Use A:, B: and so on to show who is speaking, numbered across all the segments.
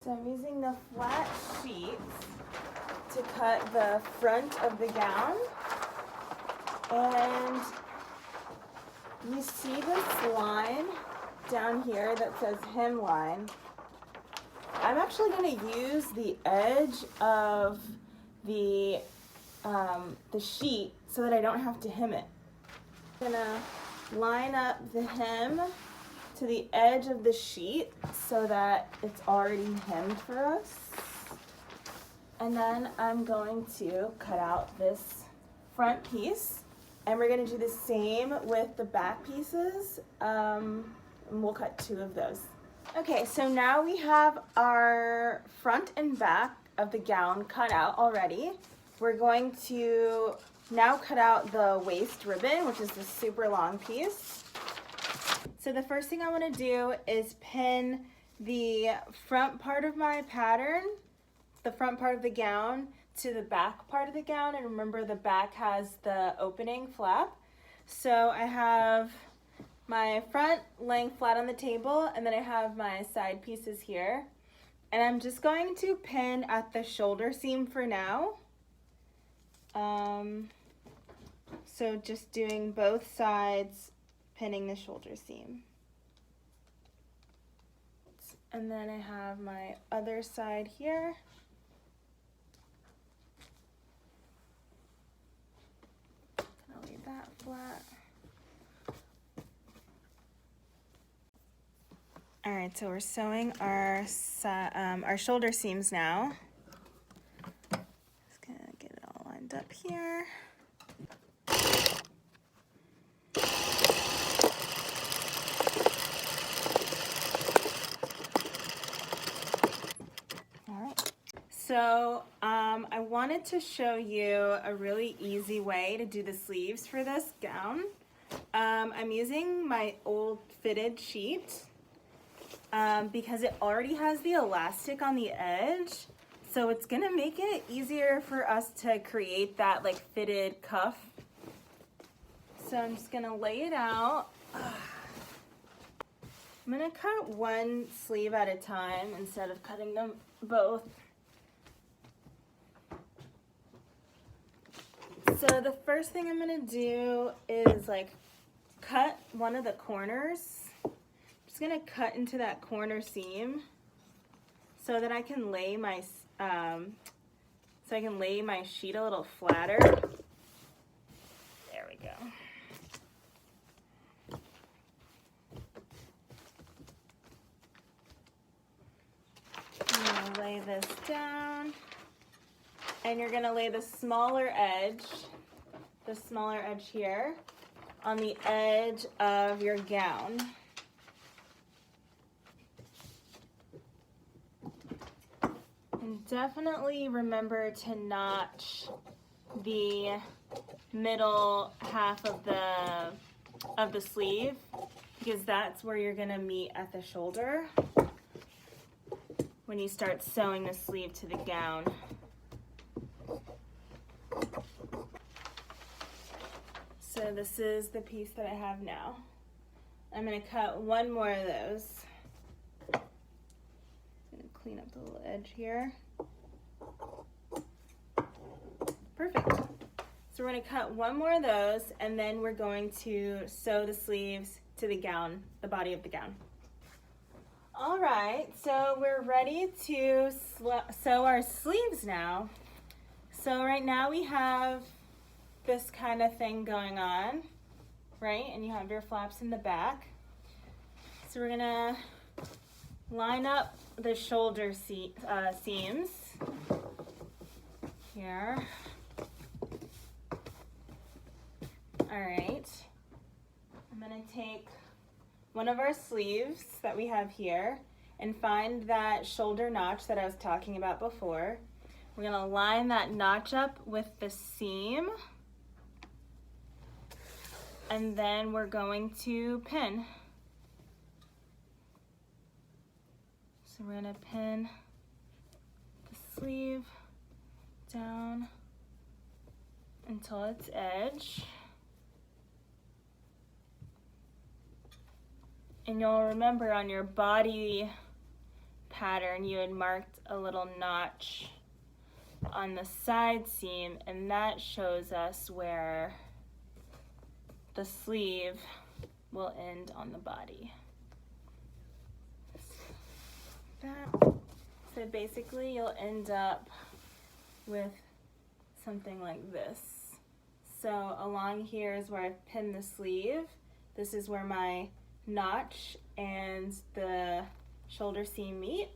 A: So I'm using the flat sheets to cut the front of the gown. And you see this line down here that says hemline. I'm actually going to use the edge of the sheet so that I don't have to hem it. I'm going to line up the hem to the edge of the sheet so that it's already hemmed for us. And then I'm going to cut out this front piece, and we're going to do the same with the back pieces, and we'll cut 2 of those. Okay, so now we have our front and back of the gown cut out already. We're going to now cut out the waist ribbon, which is the super long piece. So the first thing I want to do is pin the front part of my pattern, the front part of the gown, to the back part of the gown. And remember, the back has the opening flap. So I have my front laying flat on the table, and then I have my side pieces here. And I'm just going to pin at the shoulder seam for now. So just doing both sides, pinning the shoulder seam. And then I have my other side here. I'll leave that flat. All right, so we're sewing our shoulder seams now. Just gonna get it all lined up here. So I wanted to show you a really easy way to do the sleeves for this gown. I'm using my old fitted sheet because it already has the elastic on the edge. So it's gonna make it easier for us to create that like fitted cuff. So I'm just gonna lay it out. I'm gonna cut one sleeve at a time instead of cutting them both. So the first thing I'm gonna do is like cut one of the corners. I'm just gonna cut into that corner seam so that I can lay my sheet a little flatter. There we go. I'm gonna lay this down. And you're gonna lay the smaller edge here, on the edge of your gown. And definitely remember to notch the middle half of the sleeve, because that's where you're gonna meet at the shoulder when you start sewing the sleeve to the gown. So this is the piece that I have now. I'm gonna cut one more of those. I'm gonna clean up the little edge here. Perfect. So we're gonna cut one more of those, and then we're going to sew the sleeves to the gown, the body of the gown. All right, so we're ready to sew our sleeves now. So right now we have this kind of thing going on, right? And you have your flaps in the back. So we're gonna line up the shoulder seams here. All right, I'm gonna take one of our sleeves that we have here and find that shoulder notch that I was talking about before. We're gonna line that notch up with the seam, and then we're going to pin. So we're gonna pin the sleeve down until its edge. And you'll remember on your body pattern, you had marked a little notch on the side seam, and that shows us where the sleeve will end on the body. So basically you'll end up with something like this. So along here is where I've pinned the sleeve. This is where my notch and the shoulder seam meet.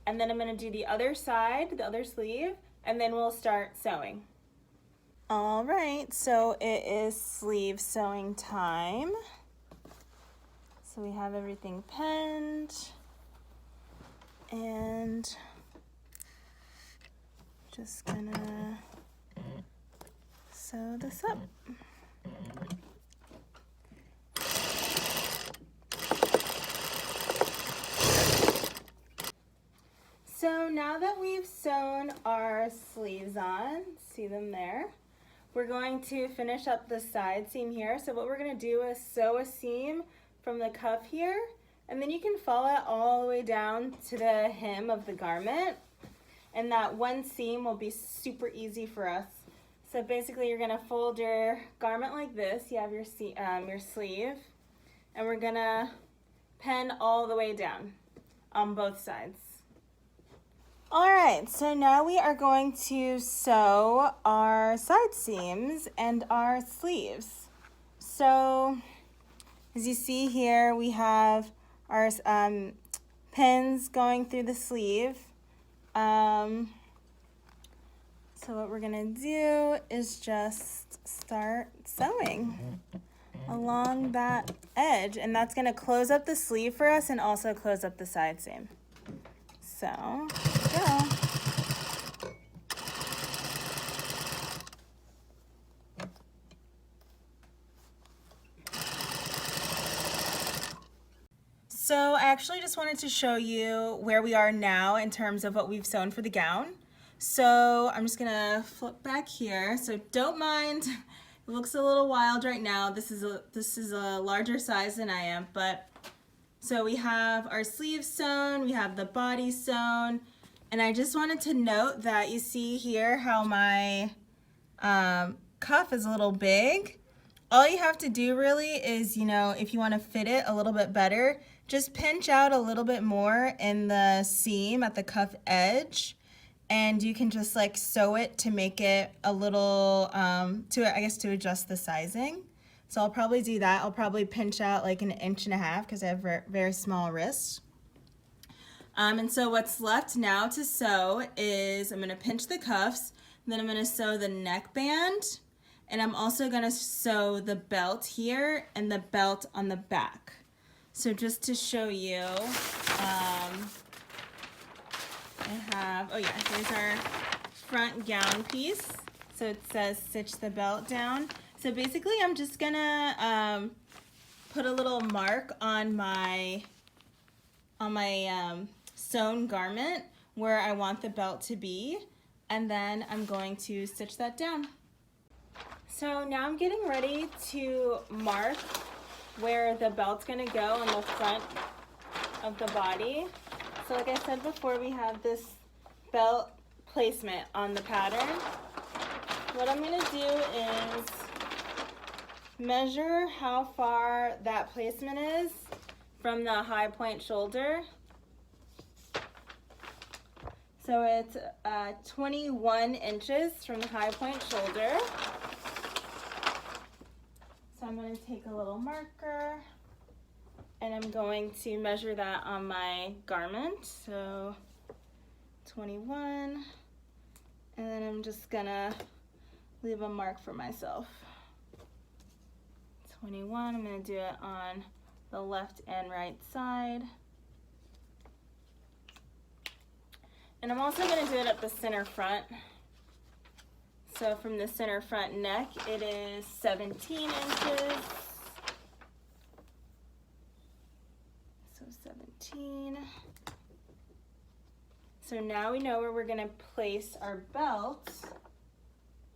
A: And then I'm going to do the other side, the other sleeve, and then we'll start sewing. All right, so it is sleeve sewing time. So we have everything pinned, and just gonna sew this up. So now that we've sewn our sleeves on, see them there, we're going to finish up the side seam here. So what we're going to do is sew a seam from the cuff here, and then you can follow it all the way down to the hem of the garment, and that one seam will be super easy for us. So basically you're going to fold your garment like this. You have your sleeve, and we're going to pin all the way down on both sides. All right, so now we are going to sew our side seams and our sleeves. So as you see here, we have our pins going through the sleeve. So what we're gonna do is just start sewing along that edge, and that's gonna close up the sleeve for us and also close up the side seam. So, go. So I actually just wanted to show you where we are now in terms of what we've sewn for the gown. So I'm just gonna flip back here. So don't mind, it looks a little wild right now. This is a larger size than I am, but so we have our sleeves sewn, we have the body sewn, and I just wanted to note that you see here how my cuff is a little big. All you have to do really is, if you want to fit it a little bit better, just pinch out a little bit more in the seam at the cuff edge, and you can just like sew it to make it a little, to adjust the sizing. So I'll probably do that. I'll probably pinch out like 1.5 inches because I have very small wrists. And so what's left now to sew is I'm going to pinch the cuffs, and then I'm going to sew the neckband, and I'm also going to sew the belt here and the belt on the back. So just to show you, I have, here's our front gown piece. So it says stitch the belt down. So basically I'm just gonna put a little mark on my sewn garment where I want the belt to be, and then I'm going to stitch that down. So now I'm getting ready to mark where the belt's gonna go on the front of the body. So like I said before, we have this belt placement on the pattern. What I'm gonna do is measure how far that placement is from the high point shoulder. So it's 21 inches from the high point shoulder. So I'm going to take a little marker and I'm going to measure that on my garment. So 21, and then I'm just gonna leave a mark for myself. 21, I'm going to do it on the left and right side. And I'm also going to do it at the center front. So from the center front neck, it is 17 inches. So 17. So now we know where we're going to place our belt.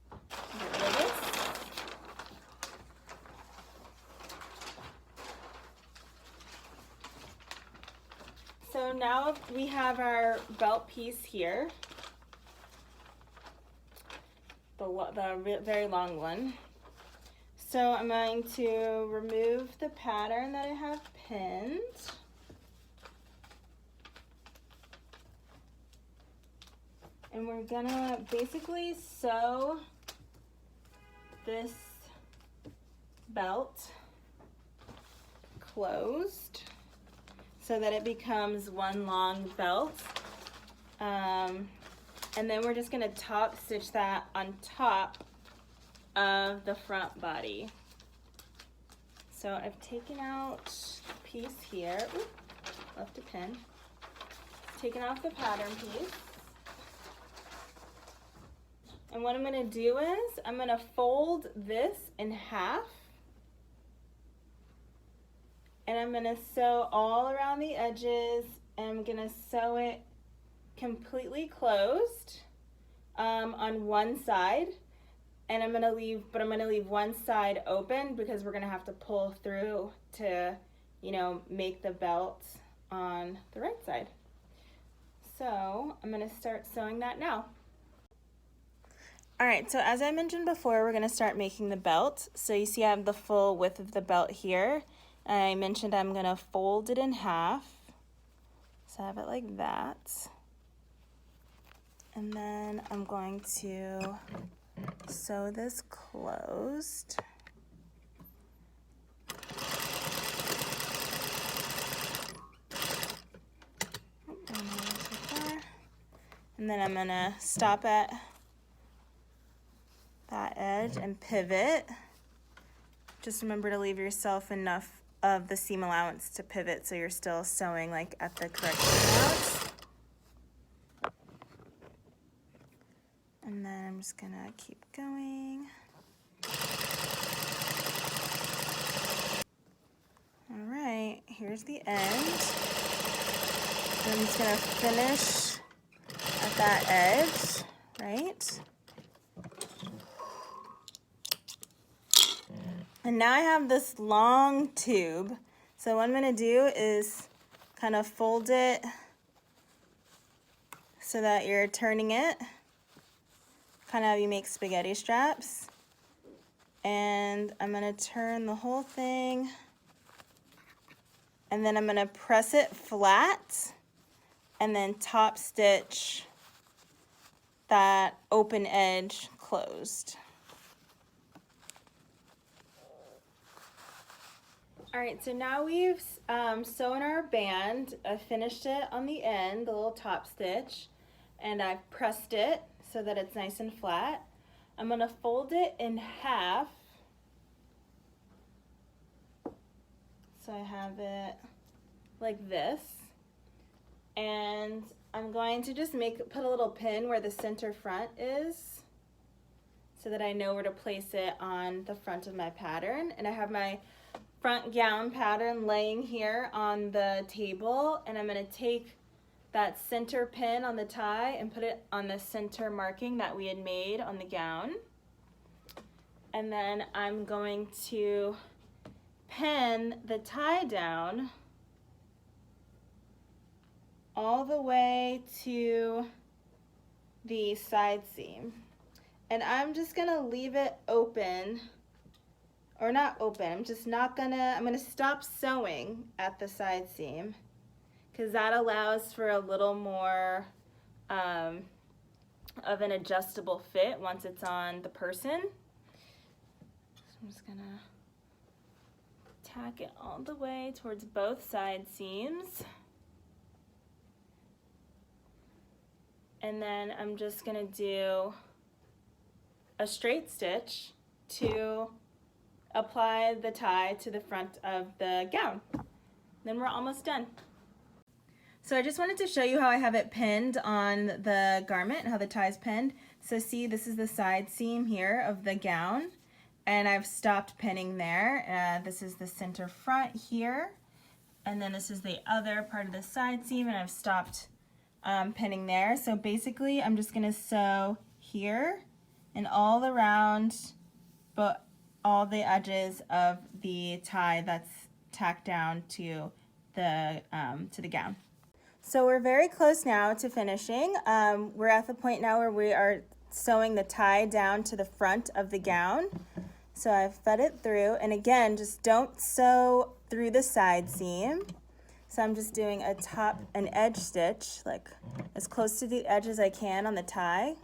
A: Get rid of this. So So now we have our belt piece here, the very long one. So I'm going to remove the pattern that I have pinned. And we're gonna basically sew this belt closed so that it becomes one long belt. And then we're just gonna top stitch that on top of the front body. So I've taken out the piece here. Ooh, left a pin. Taken off the pattern piece. And what I'm gonna do is I'm gonna fold this in half, and I'm gonna sew all around the edges, and I'm gonna sew it completely closed on one side, and I'm gonna leave one side open because we're gonna have to pull through to, you know, make the belt on the right side. So I'm gonna start sewing that now. All right, so as I mentioned before, we're gonna start making the belt. So you see I have the full width of the belt here. I mentioned I'm gonna fold it in half. So I have it like that. And then I'm going to sew this closed. And then I'm gonna stop at that edge and pivot. Just remember to leave yourself enough of the seam allowance to pivot so you're still sewing like at the correct seam allowance. And then I'm just gonna keep going. All right, here's the end. I'm just gonna finish at that edge, right? And now I have this long tube. So what I'm gonna do is kind of fold it so that you're turning it, kind of how you make spaghetti straps. And I'm gonna turn the whole thing, and then I'm gonna press it flat and then top stitch that open edge closed. All right, so now we've sewn our band. I finished it on the end, the little top stitch, and I've pressed it so that it's nice and flat. I'm gonna fold it in half. So I have it like this. And I'm going to just put a little pin where the center front is so that I know where to place it on the front of my pattern. And I have my front gown pattern laying here on the table, and I'm gonna take that center pin on the tie and put it on the center marking that we had made on the gown. And then I'm going to pin the tie down all the way to the side seam. And I'm just gonna leave it open, or not open, I'm gonna stop sewing at the side seam because that allows for a little more of an adjustable fit once it's on the person. So I'm just gonna tack it all the way towards both side seams. And then I'm just gonna do a straight stitch to apply the tie to the front of the gown. Then we're almost done. So I just wanted to show you how I have it pinned on the garment and how the tie is pinned. So see, this is the side seam here of the gown, and I've stopped pinning there. This is the center front here, and then this is the other part of the side seam, and I've stopped pinning there. So basically I'm just gonna sew here and all around, but all the edges of the tie that's tacked down to the gown. So we're very close now to finishing. We're at the point now where we are sewing the tie down to the front of the gown. So I've fed it through, and again, just don't sew through the side seam. So I'm just doing an edge stitch, like as close to the edge as I can on the tie.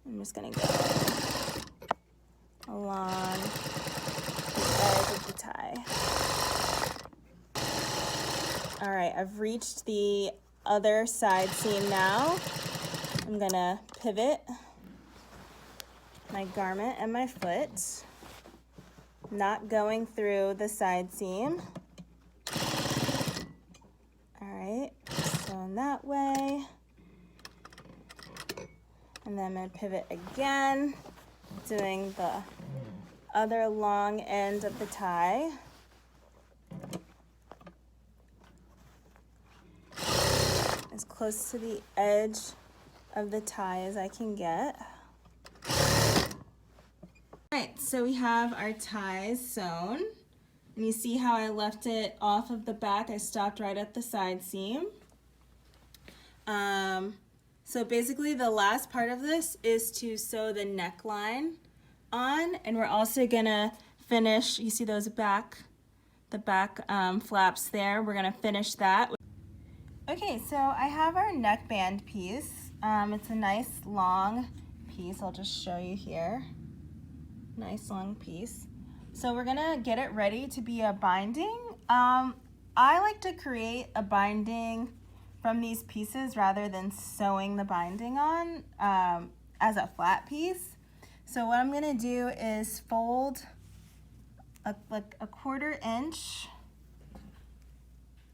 A: I'm just gonna go along the edge of the tie. All right, I've reached the other side seam now. I'm gonna pivot my garment and my foot, not going through the side seam. All right, so in that way. And then I'm going to pivot again, doing the other long end of the tie. As close to the edge of the tie as I can get. Alright, so we have our ties sewn. And you see how I left it off of the back? I stopped right at the side seam. So basically the last part of this is to sew the neckline on, and we're also gonna finish, you see those the back flaps there, we're gonna finish that. Okay, so I have our neckband piece. It's a nice long piece, I'll just show you here. Nice long piece. So we're gonna get it ready to be a binding. I like to create a binding from these pieces rather than sewing the binding on as a flat piece. So what I'm gonna do is fold like a 1/4 inch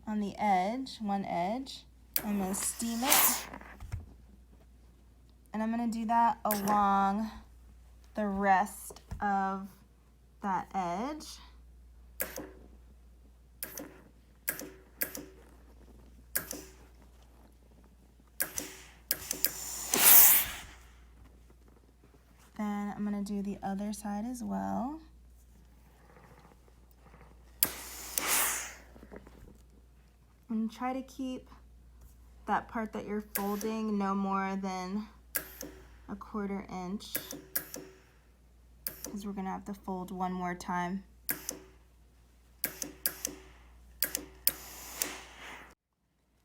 A: on the edge, one edge. I'm gonna steam it. And I'm gonna do that along the rest of that edge. Then I'm going to do the other side as well. And try to keep that part that you're folding no more than a 1/4 inch, because we're going to have to fold one more time.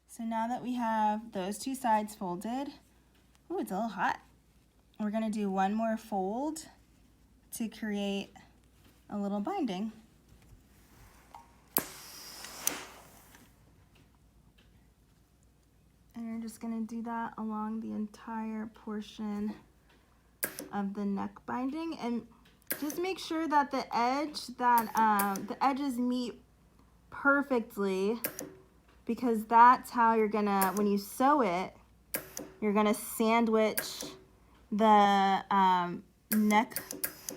A: So now that we have those two sides folded, ooh, it's a little hot. We're going to do one more fold to create a little binding. And you're just going to do that along the entire portion of the neck binding, and just make sure that the edges meet perfectly, because that's how you're gonna, when you sew it, you're gonna sandwich the neck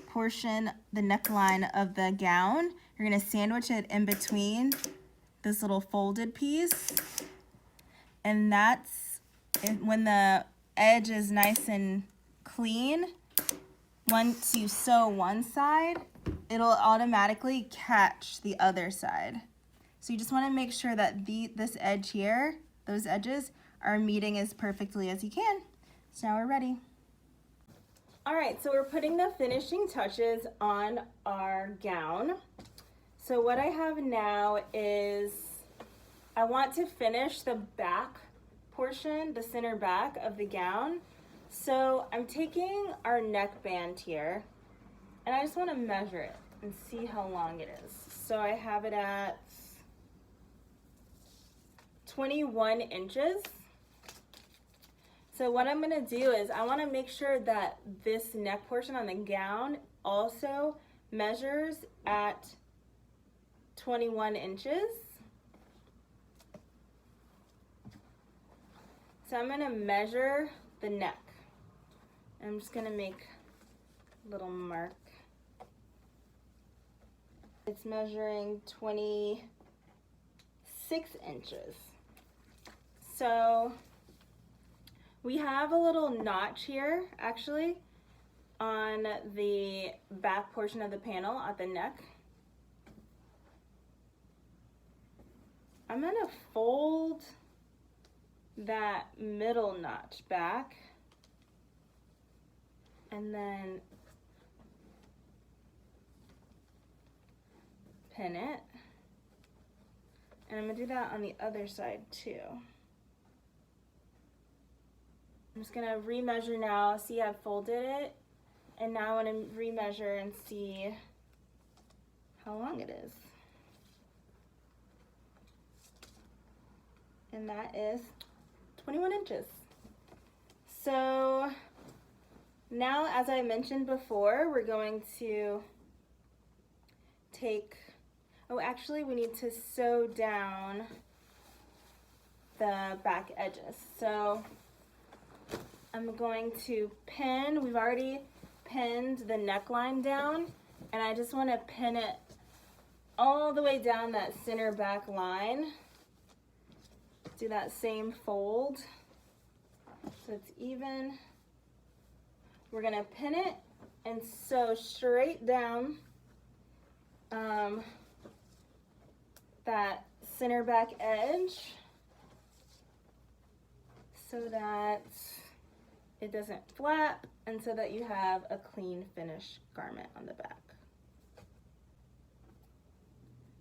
A: portion, the neckline of the gown. You're gonna sandwich it in between this little folded piece, and that's when the edge is nice and clean. Once you sew one side, it'll automatically catch the other side. So you just want to make sure that this edge here, those edges, are meeting as perfectly as you can. So now we're ready. All right, so we're putting the finishing touches on our gown. So what I have now is, I want to finish the back portion, the center back of the gown. So I'm taking our neckband here, and I just want to measure it and see how long it is. So I have it at 21 inches. So what I'm going to do is, I want to make sure that this neck portion on the gown also measures at 21 inches. So I'm going to measure the neck. I'm just going to make a little mark. It's measuring 26 inches. So we have a little notch here, actually, on the back portion of the panel at the neck. I'm gonna fold that middle notch back and then pin it. And I'm gonna do that on the other side too. I'm just gonna remeasure now. See, I've folded it, and now I wanna remeasure and see how long it is. And that is 21 inches. So now, as I mentioned before, we're going to take, oh, actually we need to sew down the back edges. So I'm going to pin, we've already pinned the neckline down, and I just want to pin it all the way down that center back line. Do that same fold so it's even. We're going to pin it and sew straight down that center back edge so that it doesn't flap and so that you have a clean finished garment on the back.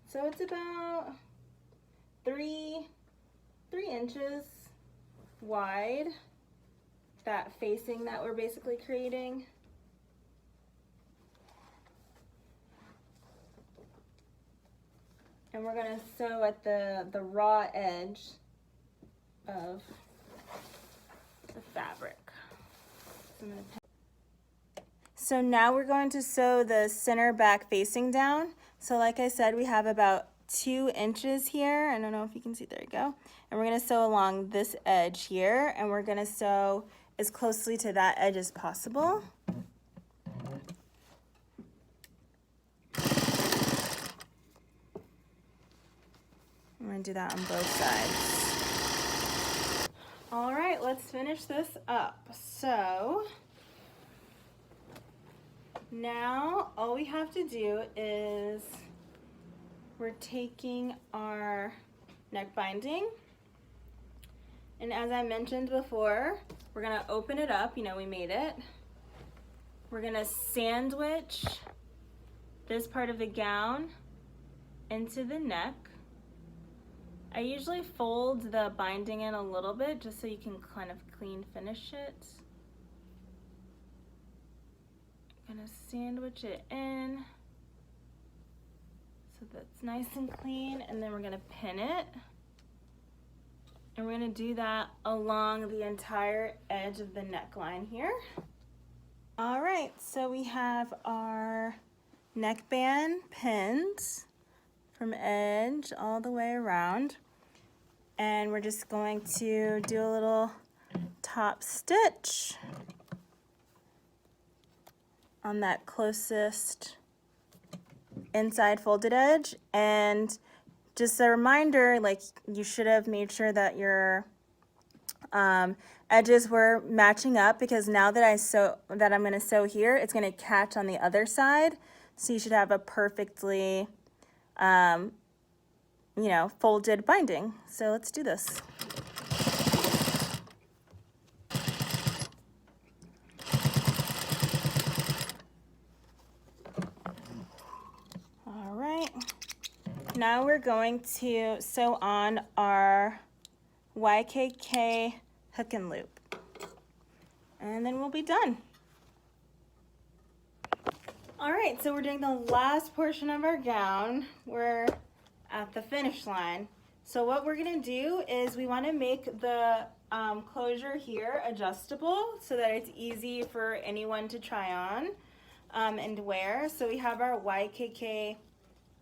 A: So it's about 3 inches wide, that facing that we're basically creating. And we're gonna sew at the raw edge of the fabric. So now we're going to sew the center back facing down. So like I said, we have about 2 inches here. I don't know if you can see, there you go. And we're gonna sew along this edge here, and we're gonna sew as closely to that edge as possible. I'm gonna do that on both sides. All right, let's finish this up. So now all we have to do is we're taking our neck binding, and as I mentioned before, we're gonna open it up, you know, we made it. We're gonna sandwich this part of the gown into the neck. I usually fold the binding in a little bit just so you can kind of clean finish it. I'm gonna sandwich it in so that's nice and clean, and then we're gonna pin it. And we're gonna do that along the entire edge of the neckline here. All right, so we have our neckband pinned from edge all the way around. And we're just going to do a little top stitch on that closest inside folded edge. And just a reminder, like, you should have made sure that your edges were matching up, because now that I'm going to sew here, it's going to catch on the other side. So you should have a perfectly, you know, folded binding. So let's do this. All right. Now we're going to sew on our YKK hook and loop, and then we'll be done. All right, so we're doing the last portion of our gown. We're at the finish line. So what we're gonna do is we wanna make the closure here adjustable so that it's easy for anyone to try on and wear. So we have our YKK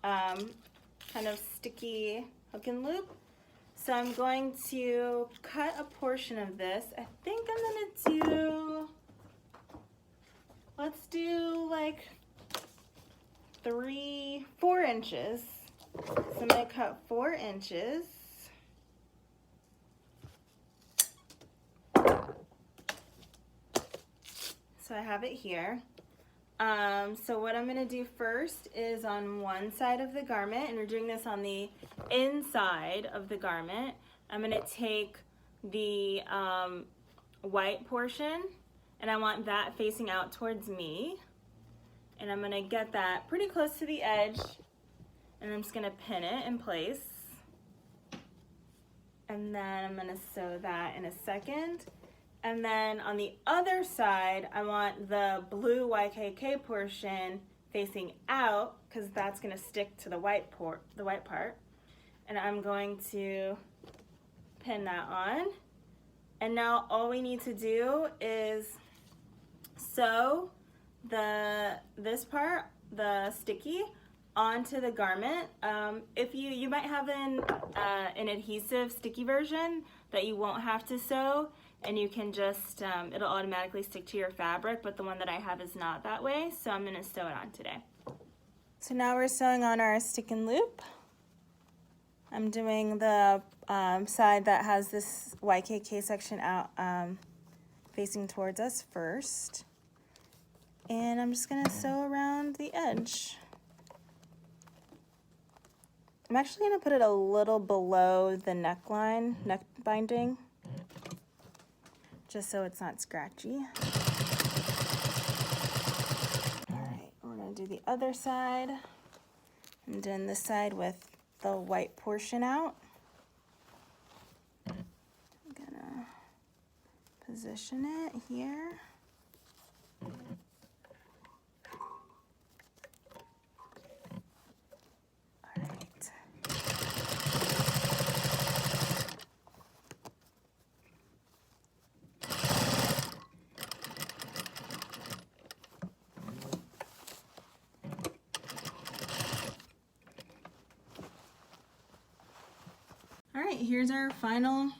A: kind of sticky hook and loop. So I'm going to cut a portion of this. I think I'm gonna do, let's do like 4 inches. So I'm gonna cut 4 inches. So I have it here. So what I'm gonna do first is on one side of the garment, and we're doing this on the inside of the garment. I'm gonna take the white portion, and I want that facing out towards me. And I'm gonna get that pretty close to the edge, and I'm just gonna pin it in place. And then I'm gonna sew that in a second. And then on the other side, I want the blue YKK portion facing out, because that's gonna stick to the white part. And I'm going to pin that on. And now all we need to do is sew this part, the sticky, onto the garment. If you might have an adhesive sticky version that you won't have to sew, and you can just, it'll automatically stick to your fabric, but the one that I have is not that way, so I'm gonna sew it on today. So now we're sewing on our stick and loop. I'm doing the side that has this YKK section out, facing towards us first. And I'm just gonna sew around the edge. I'm actually gonna put it a little below the neckline, neck binding, just so it's not scratchy. All right, we're gonna do the other side. I'm doing this side with the white portion out. I'm gonna position it here. All right, here's our final